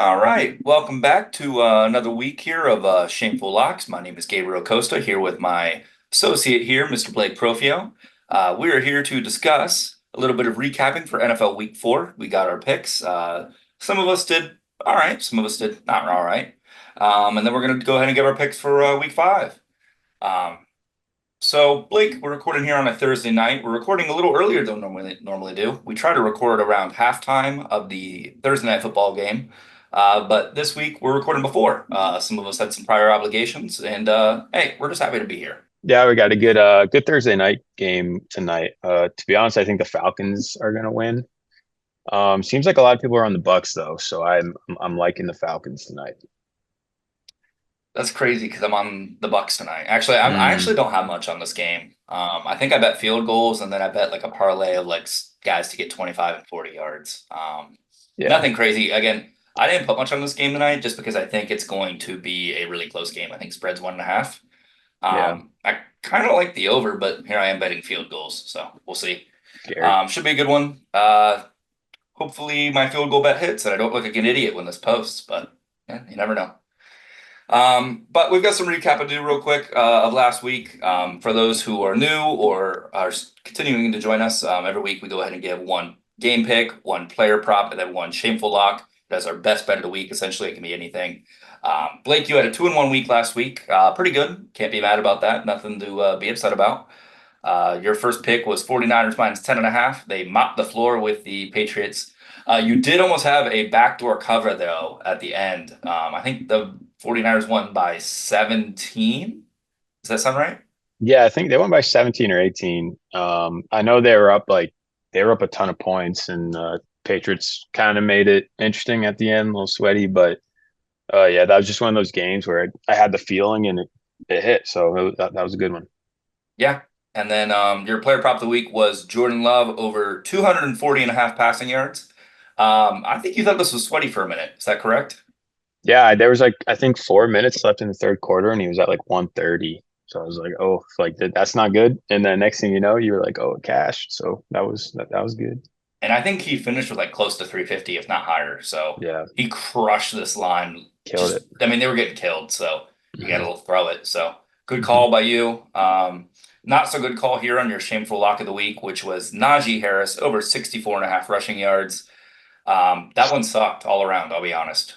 All right, welcome back to another week here of Shameful Locks. My name is Gabriel Costa here with my associate here, Mr. Blake Profio. We are here to discuss a little bit of recapping for NFL Week 4. We got our picks. Some of us did all right, some of us did not all right. And then we're going to go ahead and give our picks for Week 5. Um, so, Blake, we're recording here on a Thursday night. We're recording a little earlier than normally do. We try to record around halftime of the Thursday night football game, but this week we're recording before. Some of us had some prior obligations, and hey, we're just happy to be here. Yeah, we got a good Thursday night game tonight. To be honest, I think the Falcons are gonna win. Seems like a lot of people are on the Bucks though, so I'm liking the Falcons tonight. That's crazy because I'm on the Bucks tonight. Actually, I Mm, actually don't have much on this game. I think I bet field goals, and then I bet like a parlay of like guys to get 25 and 40 yards. yeah, Nothing crazy. Again, I didn't put much on this game tonight just because I think it's going to be a really close game. I think spread's 1.5. yeah, I kind of like the over, but here I am betting field goals, so we'll see. scary. Should be a good one. Hopefully my field goal bet hits and I don't look like an idiot when this posts, but yeah, you never know. But we've got some recap to do real quick of last week. For those who are new or are continuing to join us, every week we go ahead and give one game pick, one player prop, and then one shameful lock. That's our best bet of the week. Essentially, it can be anything. Blake, you had a 2-1 week last week. Pretty good. Can't be mad about that. Nothing to be upset about. Your first pick was 49ers minus 10.5. They mopped the floor with the Patriots. You did almost have a backdoor cover, though, at the end. I think the 49ers won by 17. Does that sound right? Yeah, I think they won by 17 or 18. I know they were up a ton of points, and Patriots kind of made it interesting at the end, a little sweaty, but yeah, that was just one of those games where I had the feeling and it hit, so that was a good one. Yeah. And then your player prop of the week was Jordan Love over 240.5 passing yards. I think you thought this was sweaty for a minute. Is that correct? Yeah, there was like I think 4 minutes left in the third quarter, and he was at like 130. So I was like, oh, like that's not good. And then next thing you know, you were like, oh, cash. So that was good. And I think he finished with like close to 350, if not higher. So Yeah, he crushed this line. killed it. I mean, they were getting killed, so you got Hmm. to throw it. So good Hmm. call by you. Not so good call here on your shameful lock of the week, which was Najee Harris over 64.5 rushing yards. That one sucked all around, I'll be honest.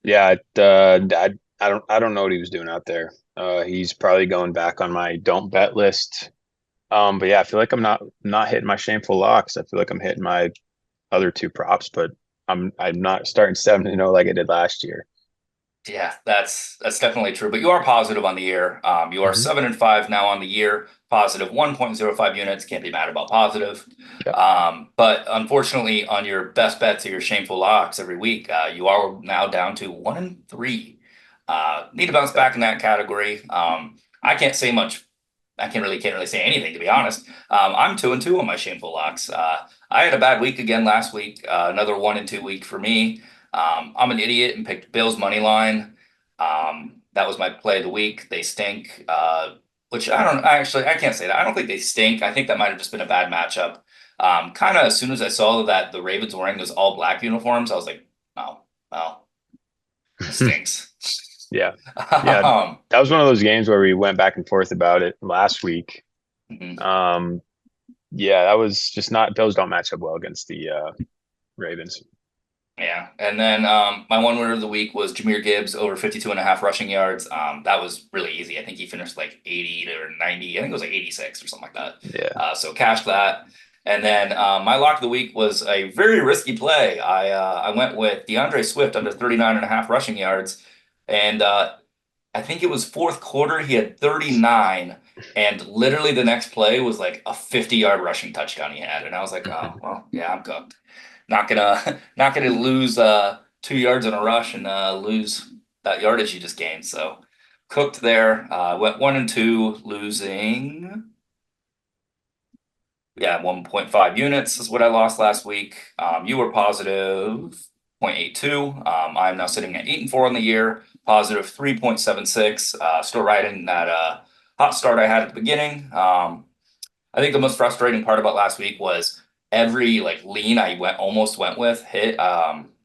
Yeah, I don't know what he was doing out there. He's probably going back on my don't bet list. But yeah, I feel like I'm not hitting my shameful locks. I feel like I'm hitting my other two props, but I'm not starting 7-0 like I did last year. Yeah, that's definitely true. But you are positive on the year. You are Hmm. 7-5 now on the year, positive 1.05 units. Can't be mad about positive. Yep. But unfortunately, on your best bets or your shameful locks every week, you are now down to 1-3. Need to bounce Yep. back in that category. I can't say much. I can't really say anything to be honest. I'm 2-2 on my shameful locks. I had a bad week again last week. Another 1-2 week for me. I'm an idiot and picked Bills money line. That was my play of the week. They stink. Which I don't actually I can't say that. I don't think they stink. I think that might have just been a bad matchup. Kind of as soon as I saw that the Ravens were wearing those all black uniforms, I was like, oh, well, this stinks. Yeah. Yeah. um, That was one of those games where we went back and forth about it last week. mhm. Um, yeah, that was just not, Bills don't match up well against the Ravens. Yeah. And then my one winner of the week was Jahmyr Gibbs over 52.5 rushing yards. That was really easy. I think he finished like 80 or 90. I think it was like 86 or something like that. Yeah. So cashed that. And then my lock of the week was a very risky play. I went with DeAndre Swift under 39.5 rushing yards. And I think it was fourth quarter. He had 39. And literally the next play was like a 50-yard rushing touchdown he had. And I was like, oh, well, yeah, I'm cooked. Not gonna not gonna lose 2 yards in a rush and lose that yardage you just gained. So cooked there. Went 1-2, losing 1.5 units is what I lost last week. You were positive 0.82. I'm now sitting at 8-4 on the year, positive 3.76. Still riding that hot start I had at the beginning. I think the most frustrating part about last week was every like lean I almost went with hit.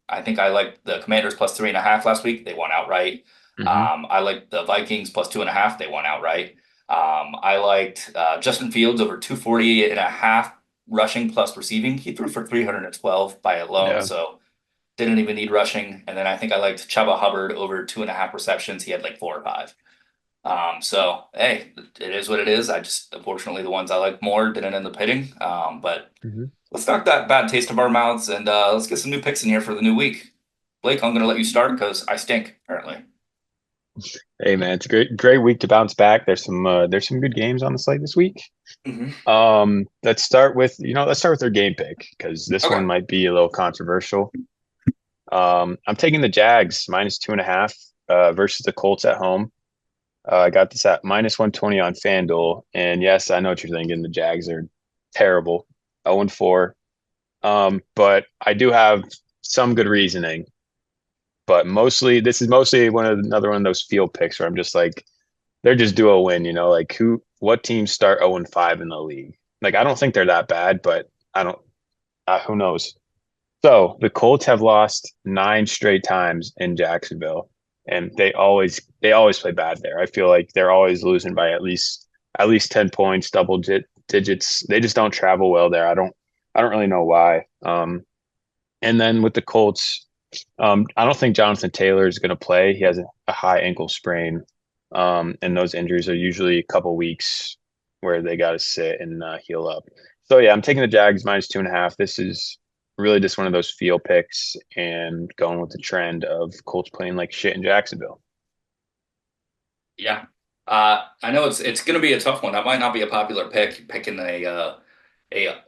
I think I liked the Commanders plus 3.5 last week. They won outright. Hmm. I liked the Vikings plus 2.5. They won outright. I liked Justin Fields over 240.5 rushing plus receiving. He threw for 312 by alone, Yeah. so didn't even need rushing. And then I think I liked Chuba Hubbard over 2.5 receptions. He had like 4 or 5. So hey, it is what it is. I just unfortunately the ones I like more didn't end up hitting. But Hmm. let's knock that bad taste of our mouths and let's get some new picks in here for the new week. Blake, I'm gonna let you start because I stink currently. Hey man, it's a great week to bounce back. There's some good games on the slate this week. Hmm. Let's start with their game pick because this one Okay. might be a little controversial. I'm taking the Jags -2.5 versus the Colts at home. I got this at -120 on FanDuel, and yes, I know what you're thinking. The Jags are terrible, 0-4. But I do have some good reasoning. But mostly, this is mostly another one of those field picks where I'm just like, they're just due a win. Like what teams start 0-5 in the league? Like I don't think they're that bad, but I don't. Who knows? So the Colts have lost 9 straight times in Jacksonville, and they always play bad there. I feel like they're always losing by at least 10 points, digits. They just don't travel well there. I don't really know why. And then with the Colts, I don't think Jonathan Taylor is going to play. He has a high ankle sprain, and those injuries are usually a couple weeks where they got to sit and heal up. So yeah, I'm taking the Jags -2.5. This is really just one of those feel picks and going with the trend of Colts playing like shit in Jacksonville. Yeah. I know it's gonna be a tough one. That might not be a popular pick, picking a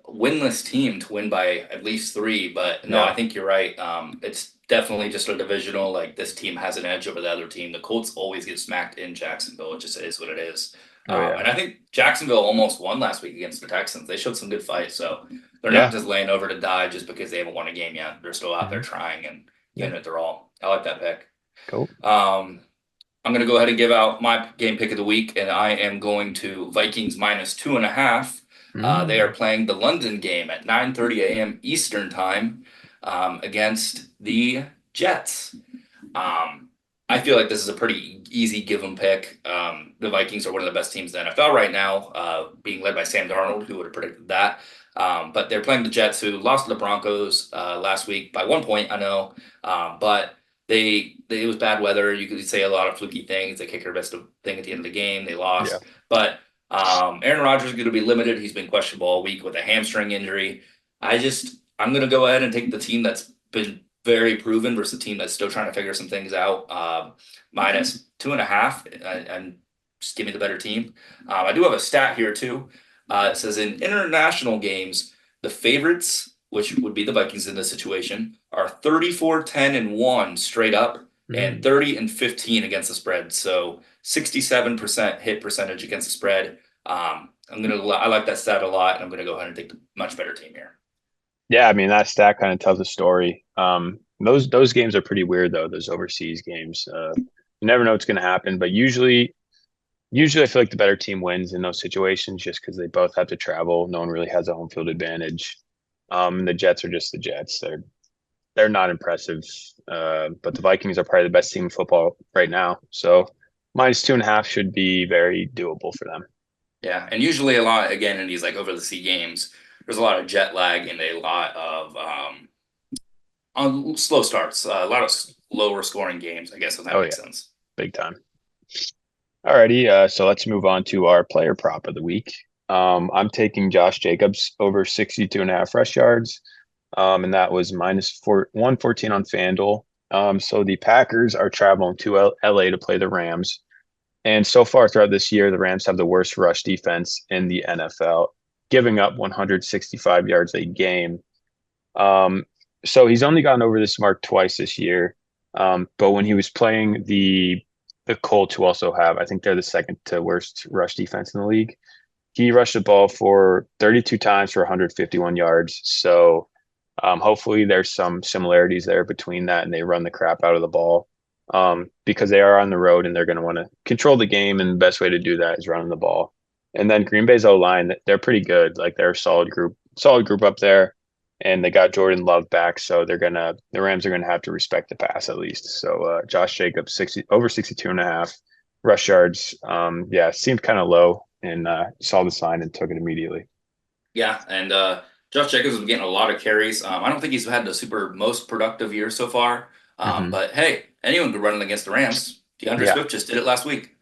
winless team to win by at least 3. But no, Yeah. I think you're right. It's definitely just a divisional. Like this team has an edge over the other team. The Colts always get smacked in Jacksonville. It just is what it is. Oh yeah. And I think Jacksonville almost won last week against the Texans. They showed some good fight, so they're not Yeah. just laying over to die just because they haven't won a game yet. They're still out there Hmm. trying and Yeah. giving it their all. I like that pick. Cool. Um, I'm going to go ahead and give out my game pick of the week, and I am going to Vikings -2.5. They are Mm. playing the London game at 9:30 a.m. Eastern time against the Jets. Um, I feel like this is a pretty easy give 'em pick. The Vikings are one of the best teams in the NFL right now, being led by Sam Darnold. Who would have predicted that? But they're playing the Jets, who lost to the Broncos last week by 1 point. I know, but it was bad weather. You could say a lot of fluky things. The kicker missed a thing at the end of the game. They Yeah. lost, but Aaron Rodgers is going to be limited. He's been questionable all week with a hamstring injury. I'm going to go ahead and take the team that's been very proven versus a team that's still trying to figure some things out. -2.5, and just give me the better team. I do have a stat here too. It says in international games, the favorites, which would be the Vikings in this situation, are 34-10-1 straight up and Mm. 30-15 against the spread. So 67% hit percentage against the spread. I like that stat a lot, and I'm gonna go ahead and take the much better team here. Yeah, I mean that stat kind of tells a story. Those games are pretty weird though. Those overseas games, you never know what's going to happen. But usually I feel like the better team wins in those situations just because they both have to travel. No one really has a home field advantage. The Jets are just the Jets. They're not impressive. But the Vikings are probably the best team in football right now. So -2.5 should be very doable for them. Yeah, and usually a lot again in these like over the sea games, there's a lot of jet lag and a lot of on slow starts, a lot of lower scoring games. I guess if that Oh makes yeah, sense. big time. Alrighty, so let's move on to our player prop of the week. I'm taking Josh Jacobs over 62.5 rush yards. And that was -114 on FanDuel. So the Packers are traveling to LA to play the Rams. And so far throughout this year, the Rams have the worst rush defense in the NFL, giving up 165 yards a game. Um, so he's only gone over this mark twice this year. But when he was playing the Colts, who also have, I think they're the second to worst rush defense in the league, he rushed the ball for 32 times for 151 yards. So hopefully there's some similarities there between that and they run the crap out of the ball because they are on the road and they're going to want to control the game. And the best way to do that is running the ball. And then Green Bay's O line, they're pretty good. Like they're a solid group up there. and they got Jordan Love back, so the Rams are gonna have to respect the pass at least. So Josh Jacobs 60 over 62 and a half rush yards. Yeah, seemed kind of low, and saw the sign and took it immediately. Yeah, and Josh Jacobs has been getting a lot of carries. I don't think he's had the super most productive year so far. Hmm. But hey, anyone could run it against the Rams. DeAndre Yeah, Swift just did it last week.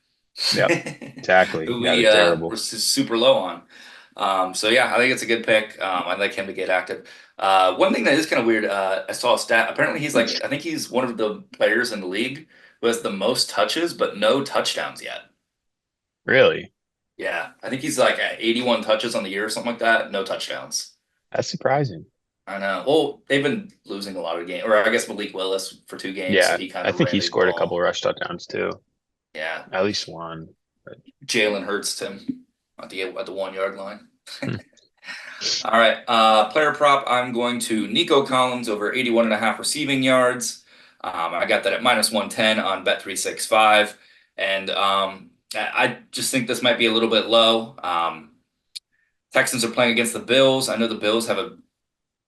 yeah, exactly. Who Yeah, they're we were terrible. super low on. So yeah, I think it's a good pick. I'd like him to get active. One thing that is kind of weird, I saw a stat. Apparently, he's like, I think he's one of the players in the league who has the most touches, but no touchdowns yet. Really, Yeah, I think he's like at 81 touches on the year or something like that. No touchdowns. that's surprising. I know. Well, they've been losing a lot of games, or I guess Malik Willis for 2 games, so Yeah, he kind I of think ran he the scored a couple ball. rush touchdowns too, Yeah, at least one. But, Jalen Hurts him at the 1 yard line. hmm. All right. Player prop, I'm going to Nico Collins over 81 and a half receiving yards. I got that at minus 110 on Bet365. And I just think this might be a little bit low. Texans are playing against the Bills. I know the Bills have a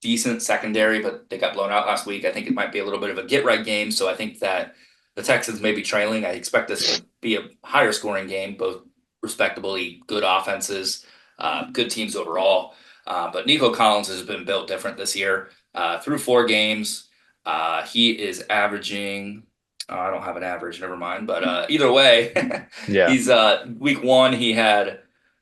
decent secondary, but they got blown out last week. I think it might be a little bit of a get right game. So I think that the Texans may be trailing. I expect this to be a higher scoring game, both respectably good offenses, good teams overall. But Nico Collins has been built different this year. Through 4 games, he is averaging. I don't have an average, never mind. But either way, Yeah, he's week 1 he had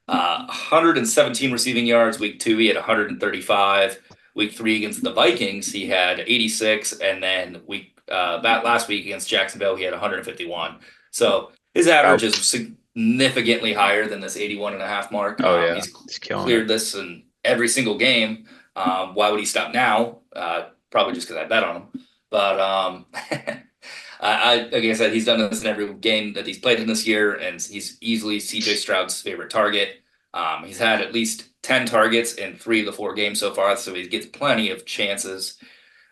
117 receiving yards. Week 2 he had 135. Week 3 against the Vikings, he had 86, and then that last week against Jacksonville, he had 151. So his average wow. is significantly higher than this 81 and a half mark. Oh yeah, He's he's killing it. cleared this in every single game. Why would he stop now? Probably just because I bet on him. But like I said, he's done this in every game that he's played in this year, and he's easily CJ Stroud's favorite target. He's had at least 10 targets in 3 of the 4 games so far, so he gets plenty of chances.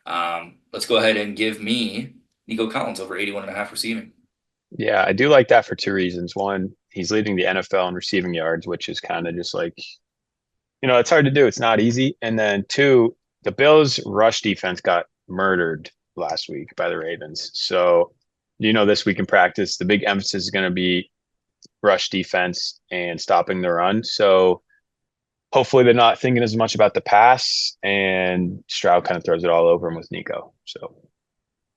Let's go ahead and give me Nico Collins over 81 and a half receiving. Yeah, I do like that for two reasons. One, he's leading the NFL in receiving yards, which is kind of just like, it's hard to do. It's not easy. And then two, the Bills' rush defense got murdered last week by the Ravens. So, this week in practice, the big emphasis is going to be rush defense and stopping the run. So hopefully they're not thinking as much about the pass, and Stroud kind of throws it all over him with Nico. So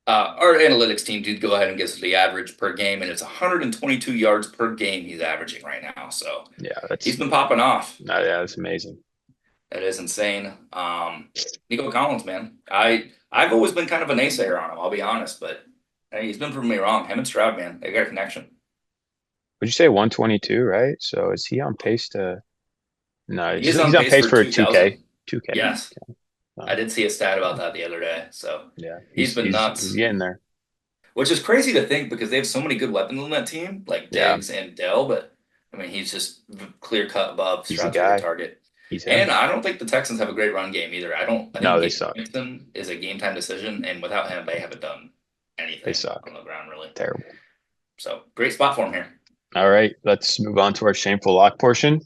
Our analytics team did go ahead and give us the average per game, and it's 122 yards per game he's averaging right now. So yeah, he's been popping off. that's amazing. That is insane. Nico Collins, man. I've always been kind of a naysayer on him, I'll be honest, but hey, he's been proving me wrong. Him and Stroud, man, they got a connection. Would you say 122, right? So is he on pace to no, He is he's on on pace pace for for 2,000. 2K. 2K. Yes, I Oh, did see a stat about that the other day. So yeah, he's been he's nuts, getting there. which is crazy to think because they have so many good weapons on that team, like Yeah, Diggs and Dell. But I mean, he's just clear cut above he's the Stroud's favorite guy. target. He's him. And I don't think the Texans have a great run game either. I don't. I No, think they Gabe suck. is a game time decision, and without him, they haven't done They anything suck. on the ground really. Terrible. So great spot for him here. All right, let's move on to our shameful lock portion.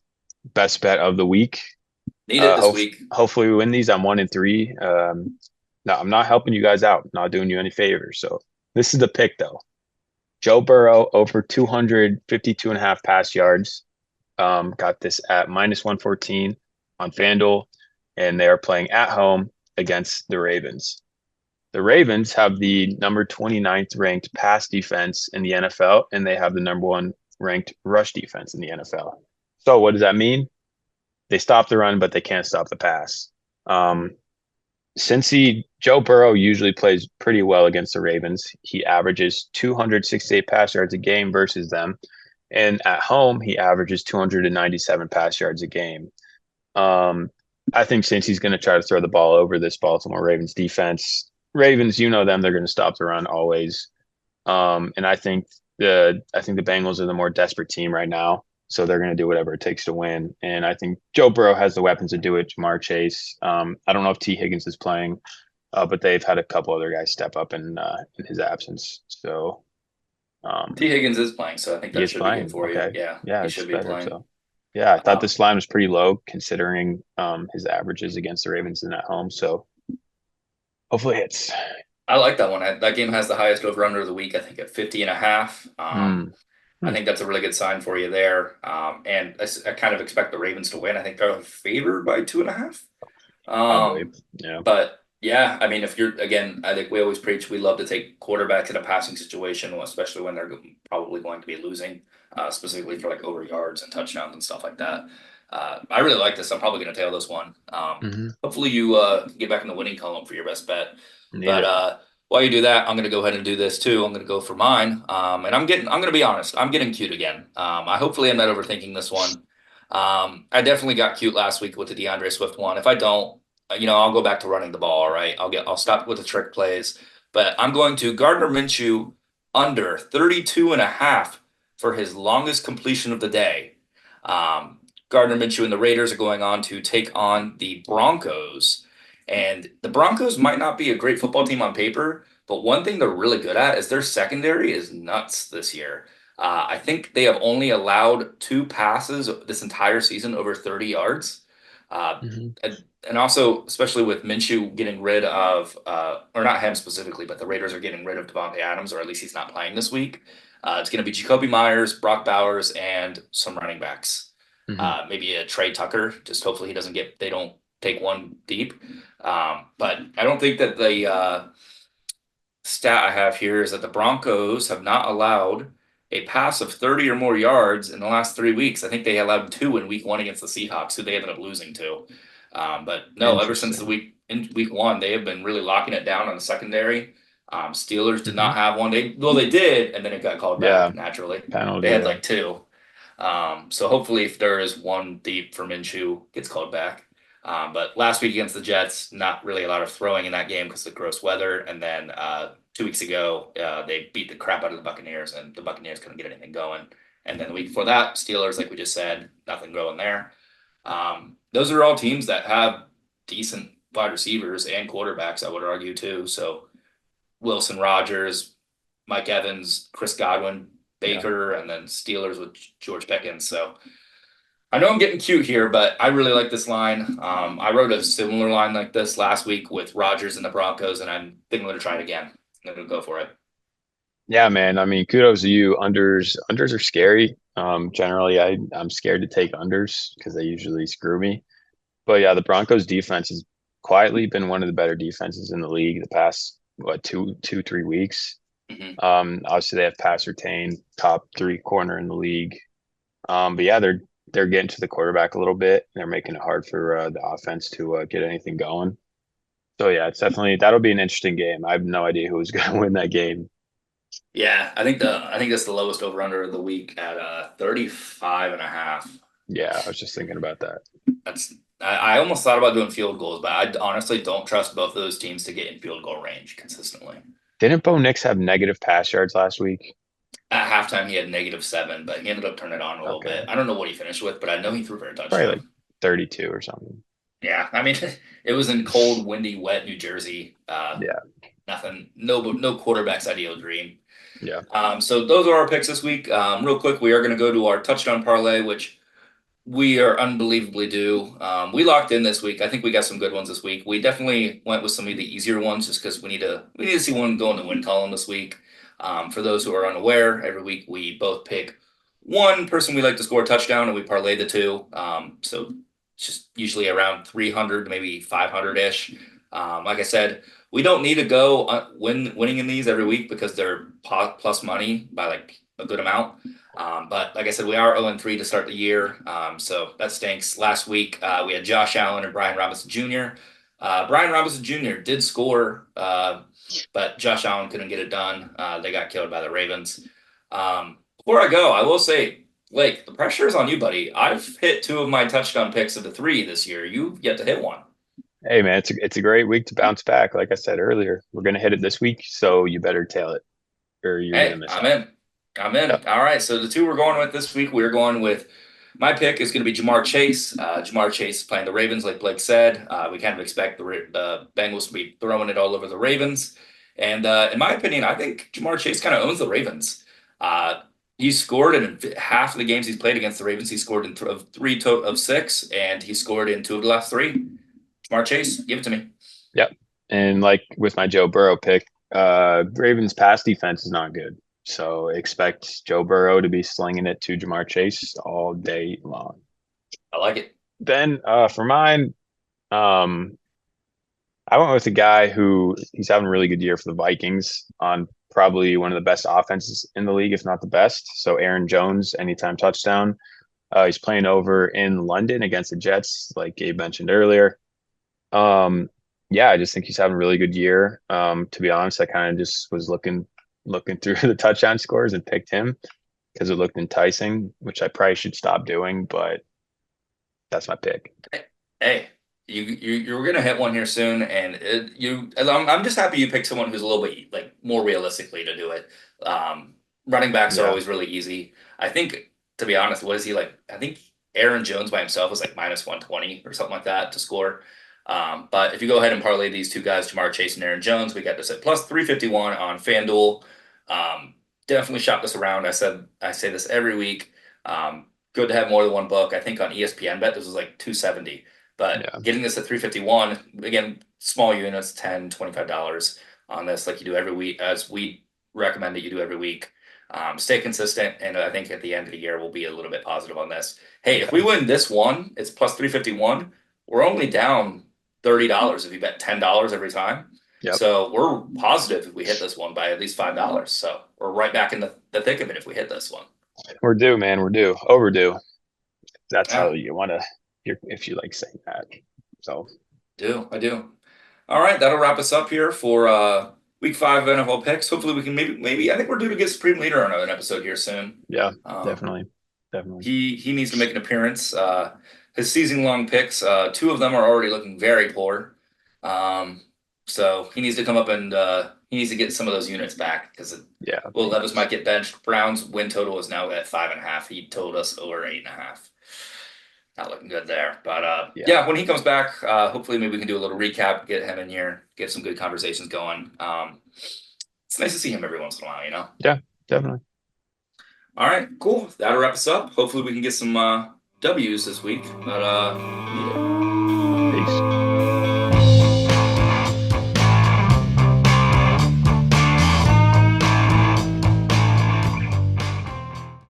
Best bet of the week. Need it this Hope week. hopefully we win these. I'm 1-3. No, I'm not helping you guys out. Not doing you any favors. So this is the pick though. Joe Burrow over 252 and a half pass yards. Got this at minus 114 on FanDuel, and they are playing at home against the Ravens. The Ravens have the number 29th ranked pass defense in the NFL, and they have the number one ranked rush defense in the NFL. So what does that mean? They stop the run, but they can't stop the pass. Um, Joe Burrow usually plays pretty well against the Ravens. He averages 268 pass yards a game versus them. And at home, he averages 297 pass yards a game. I think since he's going to try to throw the ball over this Baltimore Ravens defense, Ravens, them, they're going to stop the run always. And I think the Bengals are the more desperate team right now, so they're going to do whatever it takes to win. And I think Joe Burrow has the weapons to do it. Jamar Chase. I don't know if T Higgins is playing, but they've had a couple other guys step up in his absence. So T Higgins is playing, so I think he that is should be good playing. for you. Okay, Yeah, yeah, he it's should be better. playing. So. Yeah, I thought Um, this line was pretty low considering his averages against the Ravens and at home. So hopefully it's I like that one. That game has the highest over under of the week, I think at 50.5. mm, I hmm, think that's a really good sign for you there. And I kind of expect the Ravens to win. I think they're favored by 2.5. probably. Um, Yeah. but yeah, I mean, if you're again, I think we always preach we love to take quarterbacks in a passing situation, especially when they're probably going to be losing, specifically for like over yards and touchdowns and stuff like that. I really like this. I'm probably going to tail this one. Hmm. Hopefully you get back in the winning column for your best bet. Need But it. while you do that, I'm going to go ahead and do this too. I'm going to go for mine. And I'm going to be honest. I'm getting cute again. I hopefully I'm not overthinking this one. I definitely got cute last week with the DeAndre Swift one. If I don't, I'll go back to running the ball. All right, I'll stop with the trick plays. But I'm going to Gardner Minshew under 32.5 for his longest completion of the day. Gardner Minshew and the Raiders are going on to take on the Broncos. And the Broncos might not be a great football team on paper, but one thing they're really good at is their secondary is nuts this year. I think they have only allowed two passes this entire season over 30 yards. Uh, Hmm. and also, especially with Minshew getting rid of, or not him specifically, but the Raiders are getting rid of Devontae Adams, or at least he's not playing this week. It's going to be Jacoby Myers, Brock Bowers, and some running backs. Hmm. Maybe a Trey Tucker. Just hopefully they don't take one deep. But I don't think that the stat I have here is that the Broncos have not allowed a pass of 30 or more yards in the last 3 weeks. I think they allowed two in week one against the Seahawks, who they ended up losing to. But no, ever since the Interesting. week one, they have been really locking it down on the secondary. Steelers did Hmm. not have one. They did, and then it got called Yeah. back naturally. They Penalty. had Yeah. like two. So hopefully, if there is one deep for Minshew, gets called back. But last week against the Jets, not really a lot of throwing in that game because of the gross weather. And then 2 weeks ago, they beat the crap out of the Buccaneers, and the Buccaneers couldn't get anything going. And then the week before that, Steelers, like we just said, nothing going there. Those are all teams that have decent wide receivers and quarterbacks, I would argue too. So Wilson, Rogers, Mike Evans, Chris Godwin, Yeah. Baker, and then Steelers with George Pickens. So I know I'm getting cute here, but I really like this line. I wrote a similar line like this last week with Rogers and the Broncos, and I'm thinking I'm going to try it again. I'm going to go for it. Yeah, man. I mean, kudos to you. Unders are scary. Generally, I'm scared to take unders because they usually screw me. But yeah, the Broncos defense has quietly been one of the better defenses in the league the past what 3 weeks. Hmm. Obviously they have pass retain top three corner in the league. But yeah, they're getting to the quarterback a little bit. They're making it hard for the offense to get anything going. So yeah, it's definitely that'll be an interesting game. I have no idea who's going to win that game. Yeah, I think that's the lowest over under of the week at 35.5. Yeah, I was just thinking about that. That's I almost thought about doing field goals, but I honestly don't trust both of those teams to get in field goal range consistently. Didn't Bo Nix have negative pass yards last week? At halftime, he had -7, but he ended up turning it on a little Okay, bit. I don't know what he finished with, but I know he threw for a probably like touchdown. 32 or something. Yeah, I mean, it was in cold, windy, wet New Jersey. Yeah, Nothing, no quarterback's ideal dream. yeah. So those are our picks this week. Real quick, we are going to go to our touchdown parlay, which we are unbelievably due. We locked in this week. I think we got some good ones this week. We definitely went with some of the easier ones just because we need to see one go in the win column this week. For those who are unaware, every week we both pick one person we like to score a touchdown and we parlay the two. So it's just usually around 300, maybe 500 ish. Like I said, we don't need to go winning in these every week because they're plus money by like a good amount. But like I said, we are 0-3 to start the year. So that stinks. Last week, we had Josh Allen and Brian Robinson Jr. Brian Robinson Jr. did score, but Josh Allen couldn't get it done. They got killed by the Ravens. Before I go, I will say, Blake, the pressure is on you, buddy. I've hit two of my touchdown picks of the three this year. You've yet to hit one. Hey man, it's a great week to bounce back. Like I said earlier, we're gonna hit it this week, so you better tail it, or you're gonna Hey, miss I'm out. in. I'm Yep. in. All right. So the two we're going with this week, we're going with my pick is going to be Jamar Chase. Jamar Chase is playing the Ravens, like Blake said. We kind of expect the Bengals to be throwing it all over the Ravens. And in my opinion, I think Jamar Chase kind of owns the Ravens. Uh, He scored in half of the games he's played against the Ravens. He scored in three of six, and he scored in two of the last three. Jamar Chase, give it to me. Yep. And like with my Joe Burrow pick, Ravens pass defense is not good. So expect Joe Burrow to be slinging it to Jamar Chase all day long. I like it. Then for mine, um, I went with a guy who he's having a really good year for the Vikings on probably one of the best offenses in the league, if not the best. So Aaron Jones, anytime touchdown. He's playing over in London against the Jets, like Gabe mentioned earlier. Yeah, I just think he's having a really good year. To be honest, I kind of just was looking through the touchdown scores and picked him because it looked enticing, which I probably should stop doing, but that's my pick. Hey, you're gonna hit one here soon, and I'm just happy you picked someone who's a little bit like more realistically to do it. Um, Running backs are Yeah, always really easy. I think, to be honest, what is he like? I think Aaron Jones by himself is like minus 120 or something like that to score. But if you go ahead and parlay these two guys, Jamar Chase and Aaron Jones, we got this at plus 351 on FanDuel. Um, Definitely shop this around. I say this every week. Good to have more than one book. I think on ESPN bet this was like 270. But yeah, getting this at 351, again, small units, $10, $25 on this, like you do every week, as we recommend that you do every week. Stay consistent, and I think at the end of the year we'll be a little bit positive on this. Hey, if we okay, win this one, it's plus 351. We're only down $30 if you bet $10 every time. yep. So we're positive if we hit this one by at least $5. So we're right back in the thick of it if we hit this one. We're due, man. We're due, overdue. That's how Yeah, you want to, if you like saying that. So I do. All right, that'll wrap us up here for week five of NFL picks. Hopefully, we can maybe I think we're due to get Supreme Leader on an episode here soon. yeah, Um, definitely, definitely. he needs to make an appearance. His season long picks, two of them are already looking very poor. Um, so he needs to come up and he needs to get some of those units back because Yeah, Will he Levis does. might get benched. Brown's win total is now at 5.5. He told us over 8.5. Not looking good there. But Yeah, yeah, when he comes back, hopefully maybe we can do a little recap, get him in here, get some good conversations going. It's nice to see him every once in a while, you know? yeah, definitely. All right, cool. That'll wrap us up. Hopefully we can get some W's this week. But need it.